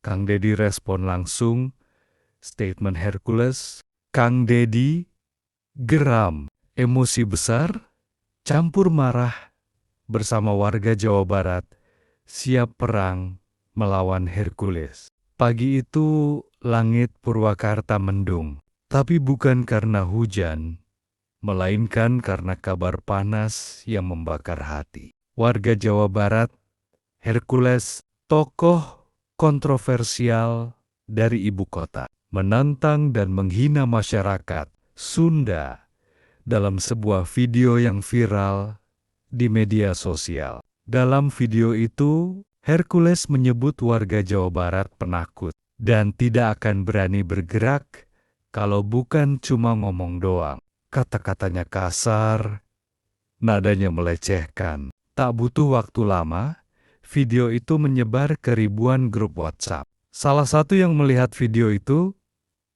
Kang Deddy respon langsung, statement Hercules, Kang Deddy geram, emosi besar, campur marah, bersama warga Jawa Barat, siap perang melawan Hercules. Pagi itu langit Purwakarta mendung, tapi bukan karena hujan, melainkan karena kabar panas yang membakar hati. Warga Jawa Barat, Hercules, tokoh kontroversial dari ibu kota, menantang dan menghina masyarakat Sunda dalam sebuah video yang viral di media sosial. Dalam video itu, Hercules menyebut warga Jawa Barat penakut dan tidak akan berani bergerak kalau bukan cuma ngomong doang. Kata-katanya kasar, nadanya melecehkan. Tak butuh waktu lama, video itu menyebar ke ribuan grup WhatsApp. Salah satu yang melihat video itu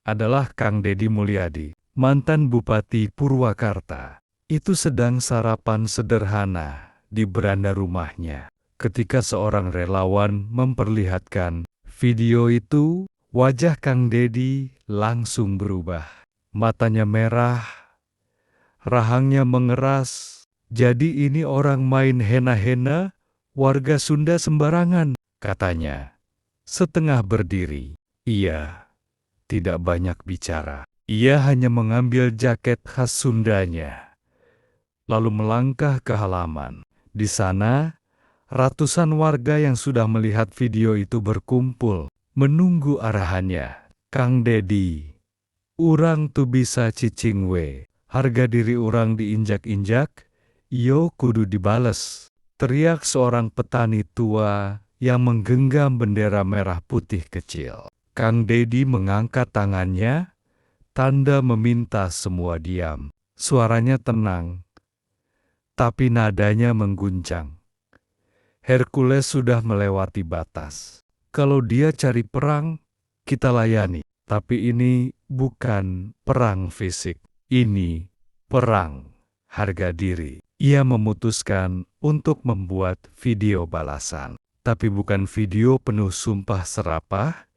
adalah Kang Deddy Mulyadi, mantan Bupati Purwakarta. Itu sedang sarapan sederhana di beranda rumahnya. Ketika seorang relawan memperlihatkan video itu, wajah Kang Deddy langsung berubah. Matanya merah, rahangnya mengeras. Jadi ini orang main hena-hena, warga Sunda sembarangan, katanya. Setengah berdiri, ia tidak banyak bicara. Ia hanya mengambil jaket khas Sundanya, lalu melangkah ke halaman. Di sana, ratusan warga yang sudah melihat video itu berkumpul, menunggu arahannya. Kang Deddy, urang tu bisa cicing we, harga diri urang diinjak-injak, yo kudu dibales, teriak seorang petani tua yang menggenggam bendera merah putih kecil. Kang Deddy mengangkat tangannya, tanda meminta semua diam. Suaranya tenang, tapi nadanya mengguncang. Hercules sudah melewati batas. Kalau dia cari perang, kita layani. Tapi ini bukan perang fisik. Ini perang harga diri. Ia memutuskan untuk membuat video balasan. Tapi bukan video penuh sumpah serapah,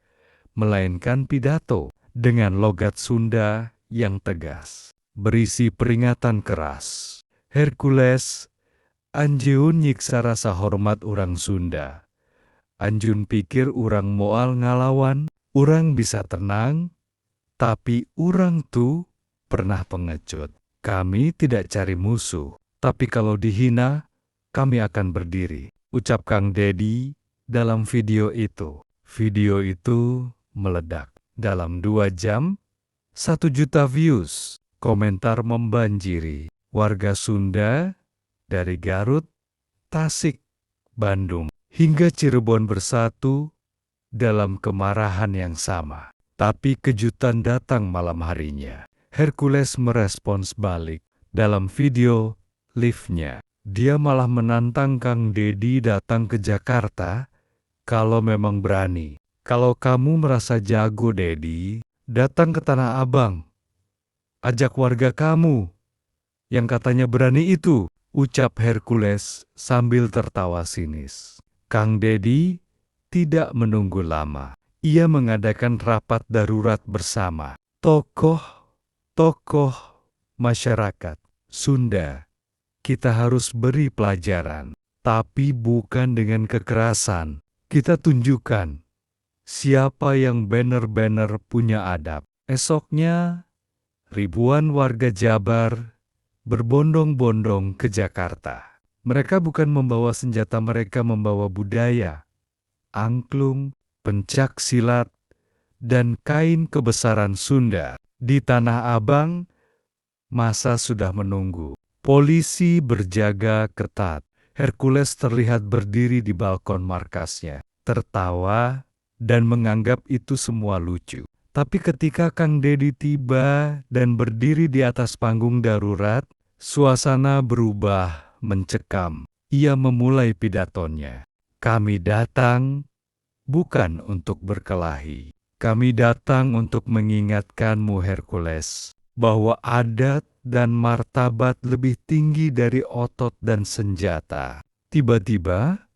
melainkan pidato dengan logat Sunda yang tegas, berisi peringatan keras. Hercules, anjeun nyiksa rasa hormat urang Sunda. Anjun pikir urang moal ngalawan, urang bisa tenang, tapi urang tu pernah pengecut. Kami tidak cari musuh, tapi kalau dihina, kami akan berdiri, ucap Kang Deddy dalam video itu. Video itu meledak. Dalam 2 jam, 1 juta views. Komentar membanjiri. Warga Sunda dari Garut, Tasik, Bandung, hingga Cirebon bersatu dalam kemarahan yang sama. Tapi kejutan datang malam harinya. Hercules merespons balik. Dalam video live-nya, dia malah menantang Kang Deddy datang ke Jakarta kalau memang berani. Kalau kamu merasa jago, Deddy, datang ke Tanah Abang. Ajak warga kamu yang katanya berani itu, ucap Hercules sambil tertawa sinis. Kang Deddy tidak menunggu lama. Ia mengadakan rapat darurat bersama tokoh masyarakat Sunda. Kita harus beri pelajaran, tapi bukan dengan kekerasan. Kita tunjukkan siapa yang benar-benar punya adab. Esoknya, ribuan warga Jabar berbondong-bondong ke Jakarta. Mereka bukan membawa senjata, mereka membawa budaya, angklung, pencak silat, dan kain kebesaran Sunda. Di Tanah Abang, massa sudah menunggu. Polisi berjaga ketat. Hercules terlihat berdiri di balkon markasnya, tertawa dan menganggap itu semua lucu. Tapi ketika Kang Deddy tiba dan berdiri di atas panggung darurat, suasana berubah mencekam. Ia memulai pidatonya. Kami datang bukan untuk berkelahi. Kami datang untuk mengingatkanmu, Hercules, bahwa adat dan martabat lebih tinggi dari otot dan senjata. Tiba-tiba,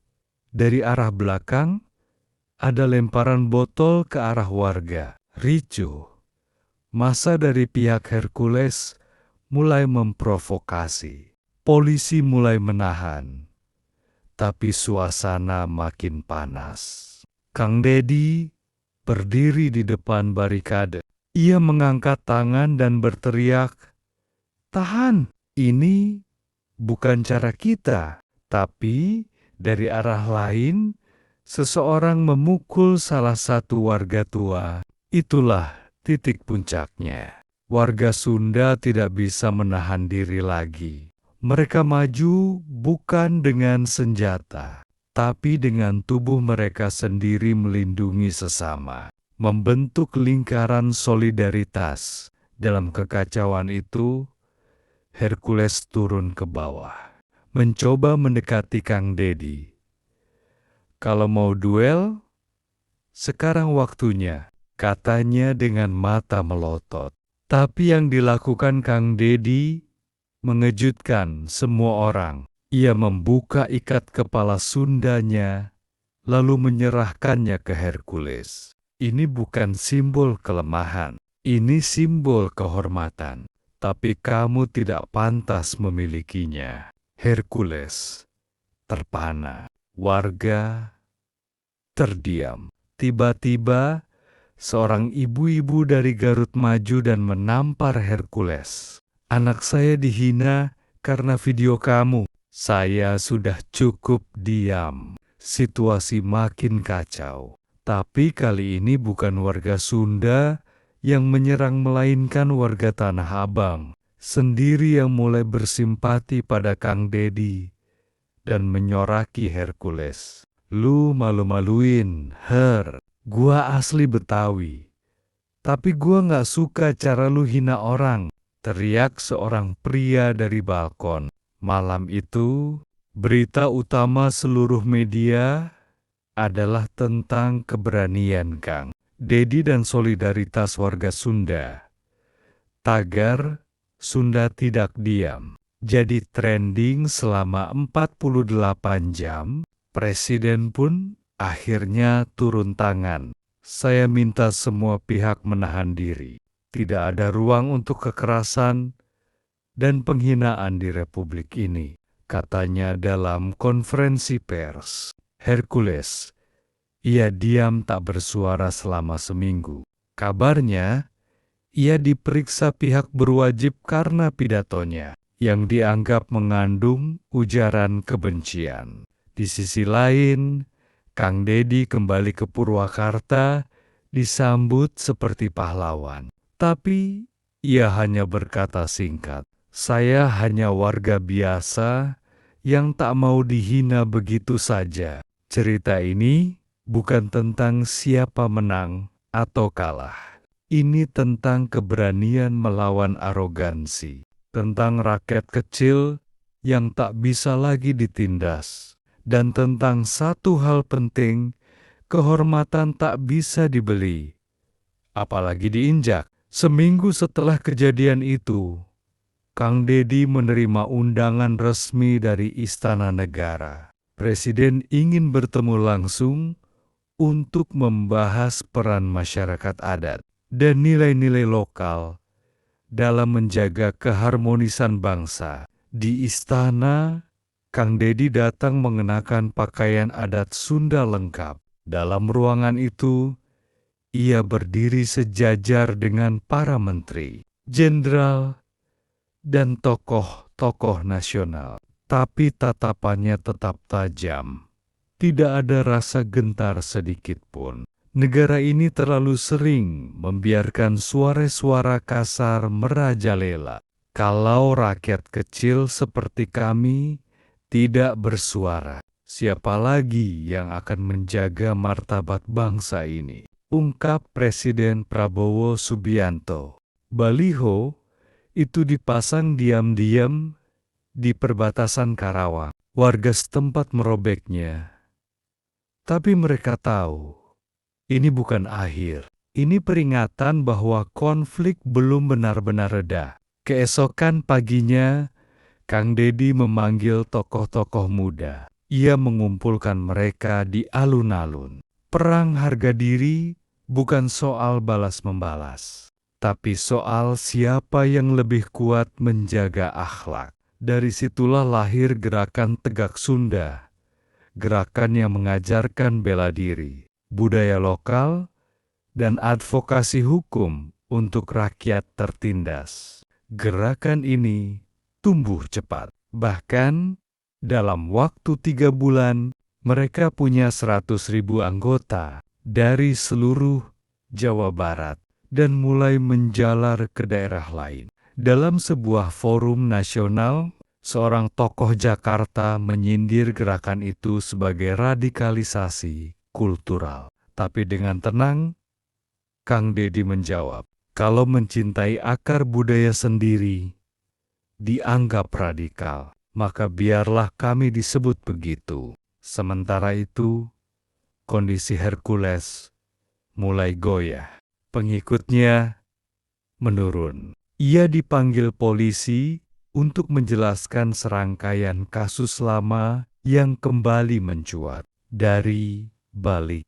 dari arah belakang, Ada lemparan botol ke arah warga. Ricuh. Massa dari pihak Hercules mulai memprovokasi. Polisi mulai menahan. Tapi suasana makin panas. Kang Dedi berdiri di depan barikade. Ia mengangkat tangan dan berteriak, "Tahan, ini bukan cara kita." Tapi dari arah lain, seseorang memukul salah satu warga tua. Itulah titik puncaknya. Warga Sunda tidak bisa menahan diri lagi. Mereka maju bukan dengan senjata, tapi dengan tubuh mereka sendiri melindungi sesama. Membentuk lingkaran solidaritas. Dalam kekacauan itu, Hercules turun ke bawah, mencoba mendekati Kang Dedi. "Kalau mau duel, sekarang waktunya," katanya dengan mata melotot. Tapi yang dilakukan Kang Dedi mengejutkan semua orang. Ia membuka ikat kepala Sundanya, lalu menyerahkannya ke Hercules. Ini bukan simbol kelemahan, ini simbol kehormatan. Tapi kamu tidak pantas memilikinya. Hercules terpana. Warga terdiam. Tiba-tiba, seorang ibu-ibu dari Garut maju dan menampar Hercules. "Anak saya dihina karena video kamu." Saya sudah cukup diam. Situasi makin kacau. Tapi kali ini bukan warga Sunda yang menyerang, melainkan warga Tanah Abang sendiri yang mulai bersimpati pada Kang Dedi dan menyoraki Hercules. "Lu malu-maluin, Her. Gua asli Betawi. Tapi gua nggak suka cara lu hina orang," teriak seorang pria dari balkon. Malam itu, berita utama seluruh media adalah tentang keberanian Kang Dedi dan solidaritas warga Sunda. Tagar "Sunda tidak diam" jadi trending selama 48 jam. Presiden pun akhirnya turun tangan. "Saya minta semua pihak menahan diri. Tidak ada ruang untuk kekerasan dan penghinaan di Republik ini," katanya dalam konferensi pers. Hercules, ia diam tak bersuara selama seminggu. Kabarnya, ia diperiksa pihak berwajib karena pidatonya yang dianggap mengandung ujaran kebencian. Di sisi lain, Kang Dedi kembali ke Purwakarta disambut seperti pahlawan. Tapi ia hanya berkata singkat, "Saya hanya warga biasa yang tak mau dihina begitu saja." Cerita ini bukan tentang siapa menang atau kalah. Ini tentang keberanian melawan arogansi, tentang rakyat kecil yang tak bisa lagi ditindas, dan tentang satu hal penting, kehormatan tak bisa dibeli, apalagi diinjak. Seminggu setelah kejadian itu, Kang Dedi menerima undangan resmi dari Istana Negara. Presiden ingin bertemu langsung untuk membahas peran masyarakat adat dan nilai-nilai lokal dalam menjaga keharmonisan bangsa. Di istana, Kang Dedi datang mengenakan pakaian adat Sunda lengkap. Dalam ruangan itu, ia berdiri sejajar dengan para menteri, jenderal, dan tokoh-tokoh nasional. Tapi tatapannya tetap tajam. Tidak ada rasa gentar sedikit pun. Negara ini terlalu sering membiarkan suara-suara kasar merajalela. Kalau rakyat kecil seperti kami tidak bersuara, siapa lagi yang akan menjaga martabat bangsa ini? Ungkap Presiden Prabowo Subianto. Baliho itu dipasang diam-diam di perbatasan Karawang. Warga setempat merobeknya. Tapi mereka tahu, ini bukan akhir. Ini peringatan bahwa konflik belum benar-benar reda. Keesokan paginya, Kang Dedi memanggil tokoh-tokoh muda. Ia mengumpulkan mereka di alun-alun. Perang harga diri bukan soal balas-membalas, tapi soal siapa yang lebih kuat menjaga akhlak. Dari situlah lahir gerakan Tegak Sunda, gerakan yang mengajarkan bela diri, budaya lokal, dan advokasi hukum untuk rakyat tertindas. Gerakan ini tumbuh cepat. Bahkan, dalam waktu 3 bulan, mereka punya 100.000 anggota dari seluruh Jawa Barat dan mulai menjalar ke daerah lain. Dalam sebuah forum nasional, seorang tokoh Jakarta menyindir gerakan itu sebagai radikalisasi kultural. Tapi dengan tenang, Kang Deddy menjawab, kalau mencintai akar budaya sendiri dianggap radikal, maka biarlah kami disebut begitu. Sementara itu, kondisi Hercules mulai goyah. Pengikutnya menurun. Ia dipanggil polisi untuk menjelaskan serangkaian kasus lama yang kembali mencuat dari balik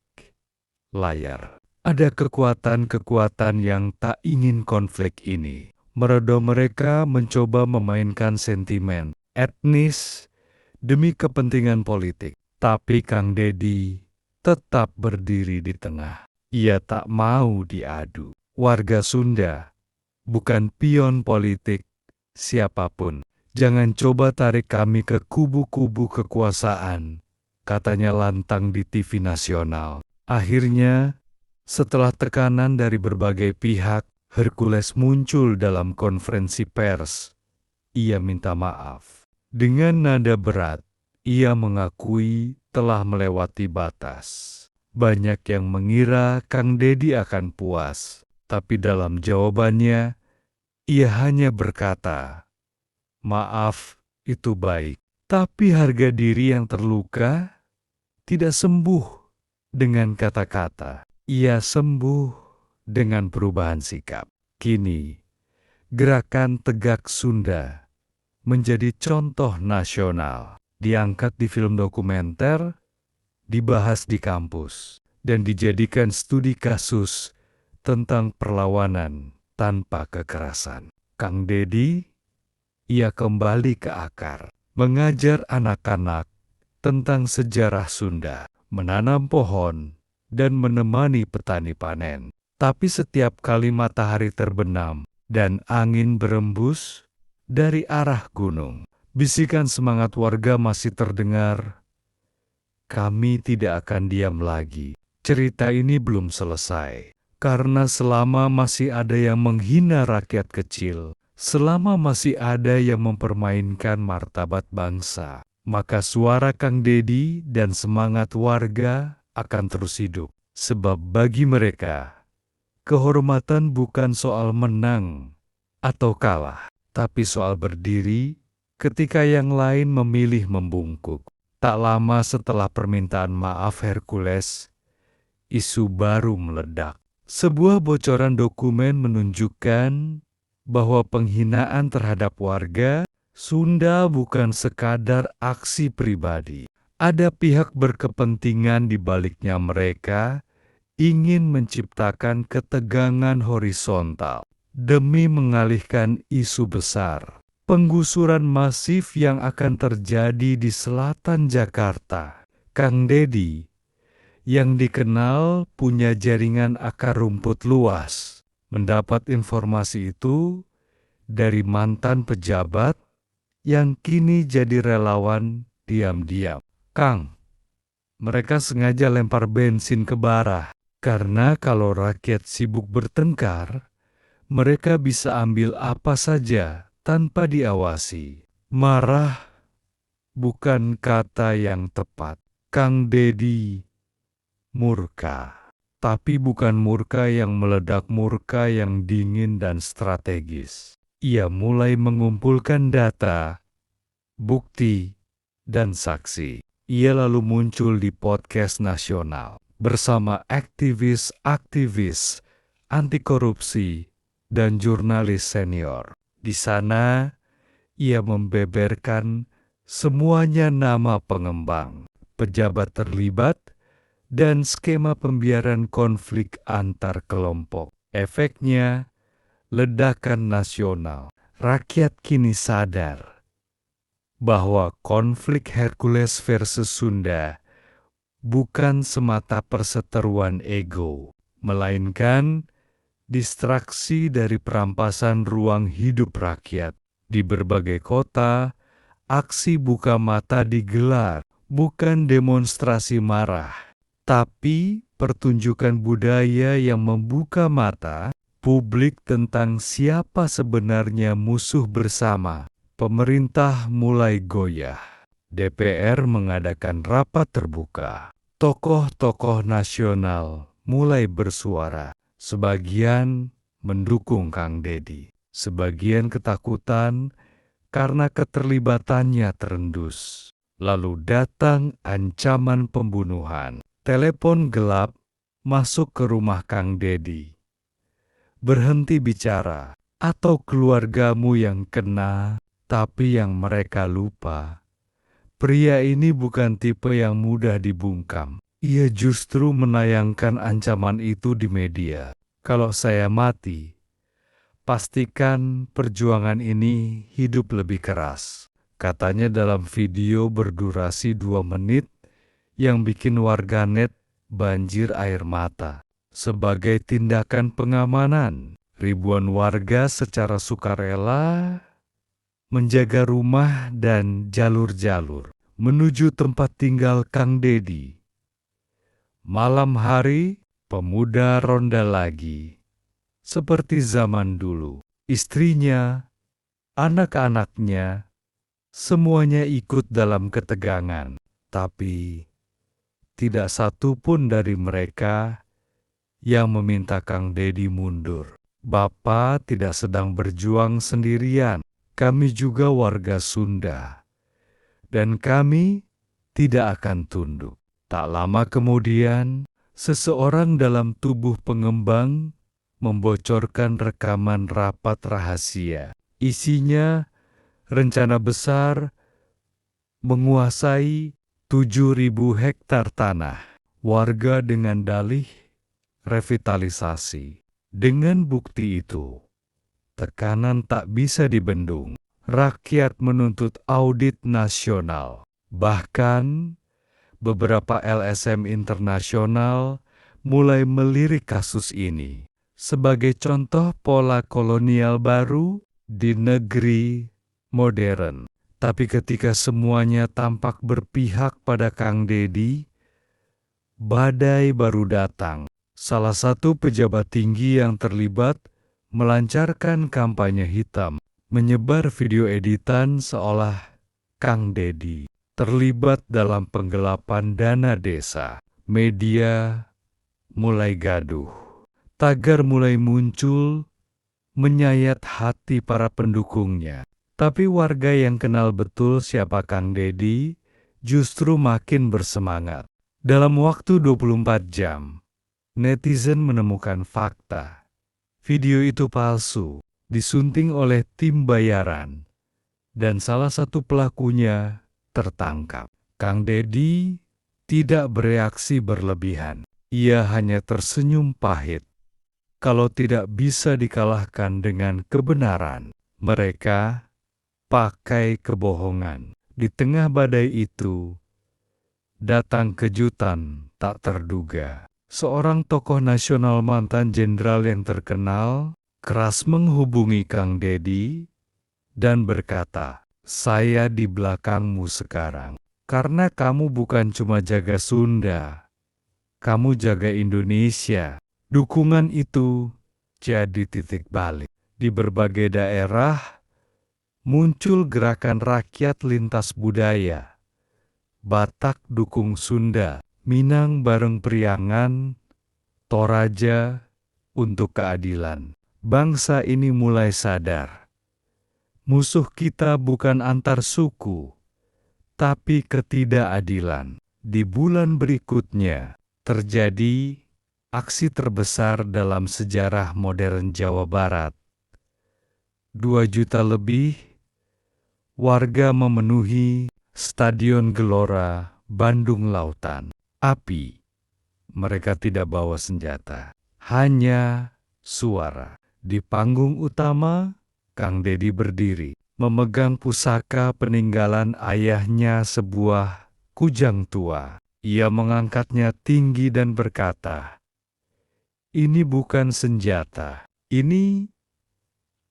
layar. Ada kekuatan-kekuatan yang tak ingin konflik ini meredo. Mereka mencoba memainkan sentimen etnis demi kepentingan politik. Tapi Kang Deddy tetap berdiri di tengah. Ia tak mau diadu. Warga Sunda bukan pion politik siapapun. Jangan coba tarik kami ke kubu-kubu kekuasaan, katanya lantang di TV nasional. Akhirnya, setelah tekanan dari berbagai pihak, Hercules muncul dalam konferensi pers. Ia minta maaf. Dengan nada berat, ia mengakui telah melewati batas. Banyak yang mengira Kang Deddy akan puas, tapi dalam jawabannya, ia hanya berkata, "Maaf, itu baik." Tapi harga diri yang terluka tidak sembuh dengan kata-kata. Ia sembuh dengan perubahan sikap. Kini, gerakan Tegak Sunda menjadi contoh nasional. Diangkat di film dokumenter, dibahas di kampus, dan dijadikan studi kasus tentang perlawanan tanpa kekerasan. Kang Deddy, ia kembali ke akar, mengajar anak-anak tentang sejarah Sunda, menanam pohon, dan menemani petani panen. Tapi setiap kali matahari terbenam dan angin berembus dari arah gunung, bisikan semangat warga masih terdengar, "Kami tidak akan diam lagi. Cerita ini belum selesai. Karena selama masih ada yang menghina rakyat kecil, selama masih ada yang mempermainkan martabat bangsa, maka suara Kang Deddy dan semangat warga akan terus hidup. Sebab bagi mereka, kehormatan bukan soal menang atau kalah, tapi soal berdiri ketika yang lain memilih membungkuk." Tak lama setelah permintaan maaf Hercules, isu baru meledak. Sebuah bocoran dokumen menunjukkan bahwa penghinaan terhadap warga Sunda bukan sekadar aksi pribadi. Ada pihak berkepentingan di baliknya. Mereka ingin menciptakan ketegangan horizontal demi mengalihkan isu besar. Penggusuran masif yang akan terjadi di selatan Jakarta. Kang Deddy, yang dikenal punya jaringan akar rumput luas, mendapat informasi itu dari mantan pejabat yang kini jadi relawan diam-diam. "Kang, mereka sengaja lempar bensin ke bara, karena kalau rakyat sibuk bertengkar, mereka bisa ambil apa saja tanpa diawasi." Marah bukan kata yang tepat. Kang Deddy murka. Tapi bukan murka yang meledak, murka yang dingin dan strategis. Ia mulai mengumpulkan data, bukti, dan saksi. Ia lalu muncul di podcast nasional bersama aktivis-aktivis anti korupsi dan jurnalis senior. Di sana, ia membeberkan semuanya nama pengembang, pejabat terlibat, dan skema pembiaran konflik antar kelompok. Efeknya, ledakan nasional. Rakyat kini sadar bahwa konflik Hercules versus Sunda bukan semata perseteruan ego, melainkan distraksi dari perampasan ruang hidup rakyat. Di berbagai kota, aksi buka mata digelar, bukan demonstrasi marah, tapi pertunjukan budaya yang membuka mata publik tentang siapa sebenarnya musuh bersama. Pemerintah mulai goyah. DPR mengadakan rapat terbuka. Tokoh-tokoh nasional mulai bersuara. Sebagian mendukung Kang Deddy, sebagian ketakutan karena keterlibatannya terendus. Lalu datang ancaman pembunuhan. Telepon gelap masuk ke rumah Kang Deddy. Berhenti bicara, atau keluargamu yang kena, tapi yang mereka lupa. Pria ini bukan tipe yang mudah dibungkam. Ia justru menayangkan ancaman itu di media. Kalau saya mati, pastikan perjuangan ini hidup lebih keras. Katanya dalam video berdurasi 2 menit yang bikin warganet banjir air mata. Sebagai tindakan pengamanan, ribuan warga secara sukarela menjaga rumah dan jalur-jalur menuju tempat tinggal Kang Deddy. Malam hari, pemuda ronda lagi. Seperti zaman dulu, istrinya, anak-anaknya, semuanya ikut dalam ketegangan. Tapi, tidak satu pun dari mereka yang meminta Kang Deddy mundur. Bapak tidak sedang berjuang sendirian. Kami juga warga Sunda. Dan kami tidak akan tunduk. Tak lama kemudian, seseorang dalam tubuh pengembang membocorkan rekaman rapat rahasia. Isinya rencana besar menguasai 7.000 hektar tanah. Warga dengan dalih revitalisasi. Dengan bukti itu, tekanan tak bisa dibendung. Rakyat menuntut audit nasional. Bahkan, beberapa LSM internasional mulai melirik kasus ini sebagai contoh pola kolonial baru di negeri modern. Tapi ketika semuanya tampak berpihak pada Kang Deddy, badai baru datang. Salah satu pejabat tinggi yang terlibat melancarkan kampanye hitam, menyebar video editan seolah Kang Deddy terlibat dalam penggelapan dana desa. Media mulai gaduh. Tagar mulai muncul, menyayat hati para pendukungnya. Tapi warga yang kenal betul siapa Kang Deddy justru makin bersemangat. Dalam waktu 24 jam, netizen menemukan fakta. Video itu palsu, disunting oleh tim bayaran, dan salah satu pelakunya tertangkap. Kang Deddy tidak bereaksi berlebihan. Ia hanya tersenyum pahit. Kalau tidak bisa dikalahkan dengan kebenaran, mereka pakai kebohongan. Di tengah badai itu, datang kejutan tak terduga. Seorang tokoh nasional mantan jenderal yang terkenal keras menghubungi Kang Deddy dan berkata, "Saya di belakangmu sekarang. Karena kamu bukan cuma jaga Sunda, kamu jaga Indonesia." Dukungan itu jadi titik balik. Di berbagai daerah, muncul gerakan rakyat lintas budaya. Batak dukung Sunda, Minang bareng Priangan, Toraja untuk keadilan. Bangsa ini mulai sadar. Musuh kita bukan antar suku, tapi ketidakadilan. Di bulan berikutnya, terjadi aksi terbesar dalam sejarah modern Jawa Barat. 2 juta lebih warga memenuhi Stadion Gelora, Bandung Lautan. Api Mereka tidak bawa senjata, hanya suara. Di panggung utama, Kang Dedi berdiri, memegang pusaka peninggalan ayahnya, sebuah kujang tua. Ia mengangkatnya tinggi dan berkata, "Ini bukan senjata, ini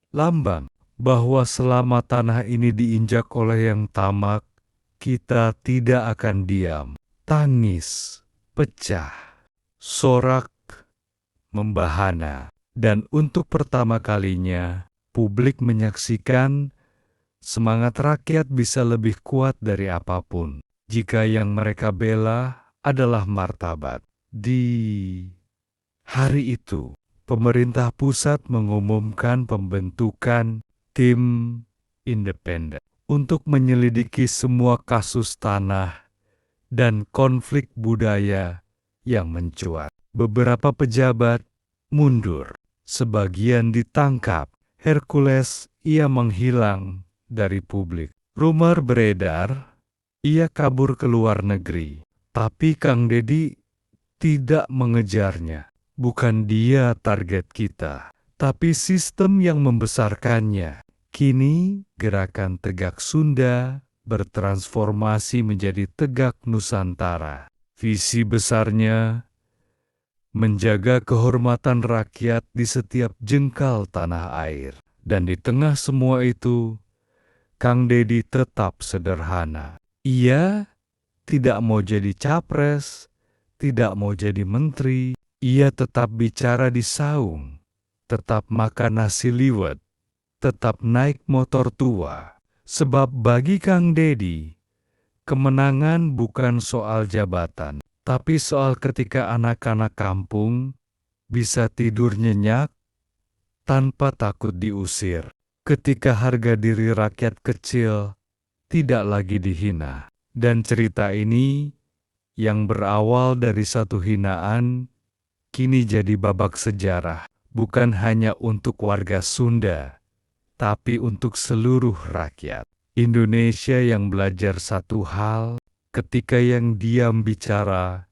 lambang bahwa selama tanah ini diinjak oleh yang tamak, kita tidak akan diam." Tangis pecah, sorak membahana, dan untuk pertama kalinya publik menyaksikan semangat rakyat bisa lebih kuat dari apapun jika yang mereka bela adalah martabat. Di hari itu, pemerintah pusat mengumumkan pembentukan tim independen untuk menyelidiki semua kasus tanah dan konflik budaya yang mencuat. Beberapa pejabat mundur, sebagian ditangkap. Hercules, ia menghilang dari publik. Rumor beredar, ia kabur ke luar negeri. Tapi Kang Dedi tidak mengejarnya. Bukan dia target kita, tapi sistem yang membesarkannya. Kini, gerakan Tegak Sunda bertransformasi menjadi Tegak Nusantara. Visi besarnya menjaga kehormatan rakyat di setiap jengkal tanah air. Dan di tengah semua itu, Kang Dedi tetap sederhana. Ia tidak mau jadi capres, tidak mau jadi menteri. Ia tetap bicara di saung, tetap makan nasi liwet, tetap naik motor tua. Sebab bagi Kang Dedi, kemenangan bukan soal jabatan, tapi soal ketika anak-anak kampung bisa tidur nyenyak tanpa takut diusir. Ketika harga diri rakyat kecil tidak lagi dihina. Dan cerita ini yang berawal dari satu hinaan, kini jadi babak sejarah, bukan hanya untuk warga Sunda, tapi untuk seluruh rakyat Indonesia yang belajar satu hal, ketika yang diam bicara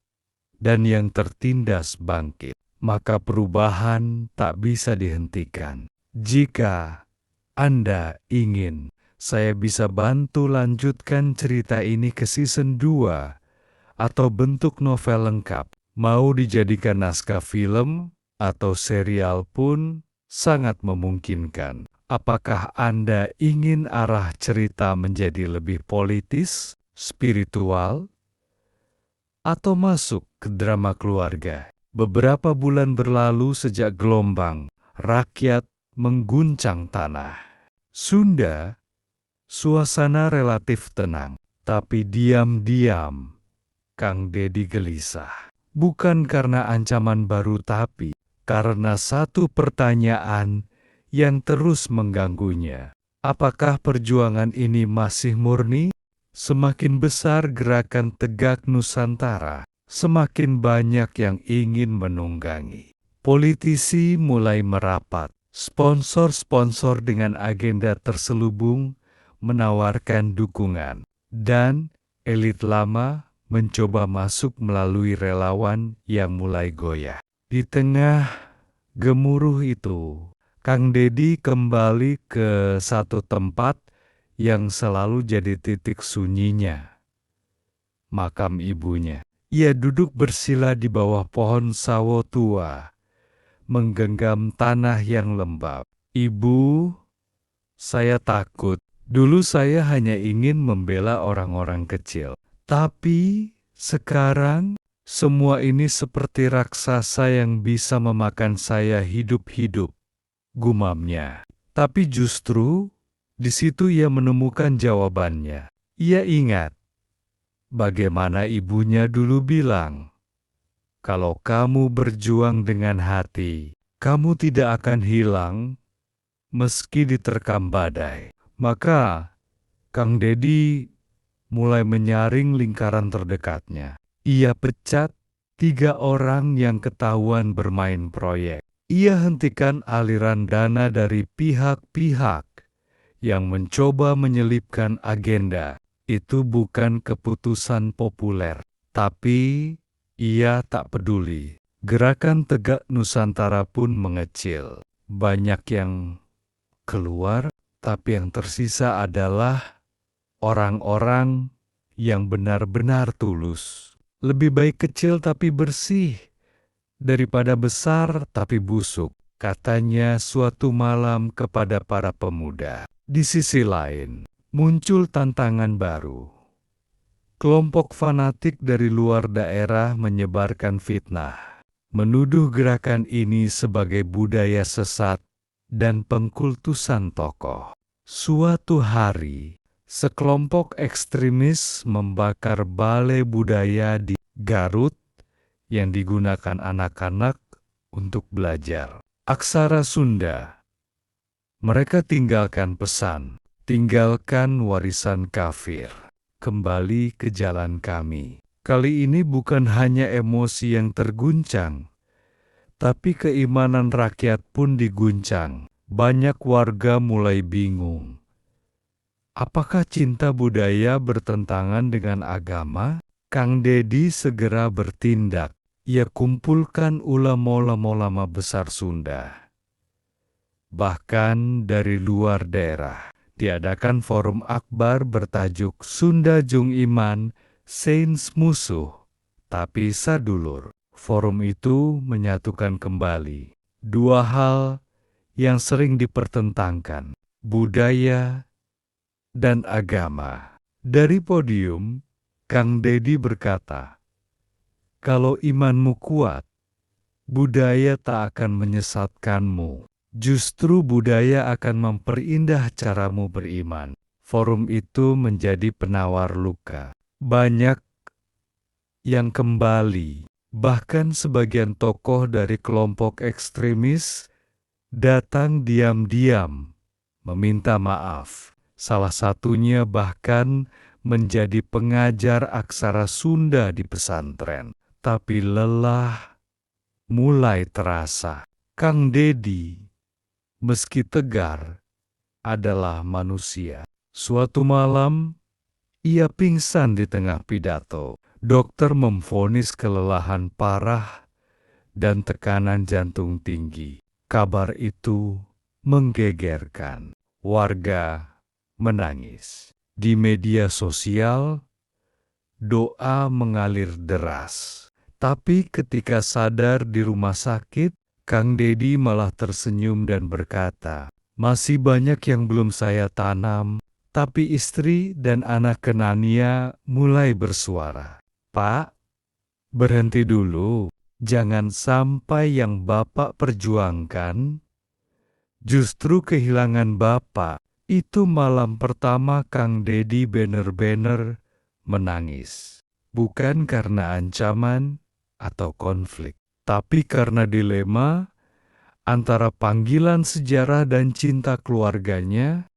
dan yang tertindas bangkit, maka perubahan tak bisa dihentikan. Jika Anda ingin saya bisa bantu lanjutkan cerita ini ke season 2 atau bentuk novel lengkap, mau dijadikan naskah film atau serial pun sangat memungkinkan. Apakah Anda ingin arah cerita menjadi lebih politis, spiritual, atau masuk ke drama keluarga? Beberapa bulan berlalu sejak gelombang rakyat mengguncang tanah Sunda, suasana relatif tenang. Tapi diam-diam, Kang Dedi gelisah. Bukan karena ancaman baru, tapi karena satu pertanyaan yang terus mengganggunya. Apakah perjuangan ini masih murni? Semakin besar gerakan Tegak Nusantara, semakin banyak yang ingin menunggangi. Politisi mulai merapat, sponsor-sponsor dengan agenda terselubung menawarkan dukungan, dan elit lama mencoba masuk melalui relawan yang mulai goyah. Di tengah gemuruh itu, Kang Dedi kembali ke satu tempat yang selalu jadi titik sunyinya. Makam ibunya. Ia duduk bersila di bawah pohon sawo tua, menggenggam tanah yang lembab. "Ibu, saya takut. Dulu saya hanya ingin membela orang-orang kecil. Tapi sekarang, semua ini seperti raksasa yang bisa memakan saya hidup-hidup," gumamnya. Tapi justru, di situ ia menemukan jawabannya. Ia ingat bagaimana ibunya dulu bilang, "Kalau kamu berjuang dengan hati, kamu tidak akan hilang meski diterkam badai." Maka, Kang Dedi mulai menyaring lingkaran terdekatnya. Ia pecat 3 orang yang ketahuan bermain proyek. Ia hentikan aliran dana dari pihak-pihak yang mencoba menyelipkan agenda. Itu bukan keputusan populer, tapi Ia tak peduli. Gerakan Tegak Nusantara pun mengecil. Banyak yang keluar, tapi yang tersisa adalah orang-orang yang benar-benar tulus. Lebih baik kecil tapi bersih, daripada besar tapi busuk, katanya suatu malam kepada para pemuda. Di sisi lain, muncul tantangan baru. Kelompok fanatik dari luar daerah menyebarkan fitnah, menuduh gerakan ini sebagai budaya sesat dan pengkultusan tokoh. Suatu hari, sekelompok ekstremis membakar balai budaya di Garut yang digunakan anak-anak untuk belajar aksara Sunda. Mereka tinggalkan pesan, tinggalkan warisan kafir. Kembali ke jalan kami. Kali ini bukan hanya emosi yang terguncang, tapi keimanan rakyat pun diguncang. Banyak warga mulai bingung. Apakah cinta budaya bertentangan dengan agama? Kang Deddy segera bertindak. Ia kumpulkan ulama-ulama besar Sunda, bahkan dari luar daerah. Diadakan forum akbar bertajuk Sunda Jung Iman, Sains Musuh, tapi Sadulur. Forum itu menyatukan kembali dua hal yang sering dipertentangkan, budaya dan agama. Dari podium, Kang Deddy berkata, "Kalau imanmu kuat, budaya tak akan menyesatkanmu. Justru budaya akan memperindah caramu beriman." Forum itu menjadi penawar luka. Banyak yang kembali, bahkan sebagian tokoh dari kelompok ekstremis datang diam-diam meminta maaf. Salah satunya bahkan menjadi pengajar aksara Sunda di pesantren. Tapi lelah mulai terasa. Kang Deddy, meski tegar, adalah manusia. Suatu malam, ia pingsan di tengah pidato. Dokter memvonis kelelahan parah dan tekanan jantung tinggi. Kabar itu menggegerkan. Warga menangis. Di media sosial, doa mengalir deras. Tapi ketika sadar di rumah sakit, Kang Deddy malah tersenyum dan berkata, "Masih banyak yang belum saya tanam." Tapi istri dan anak Kenania mulai bersuara, "Pak, berhenti dulu. Jangan sampai yang Bapak perjuangkan justru kehilangan Bapak." Itu malam pertama Kang Deddy bener-bener menangis. Bukan karena ancaman atau konflik, tapi karena dilema antara panggilan sejarah dan cinta keluarganya,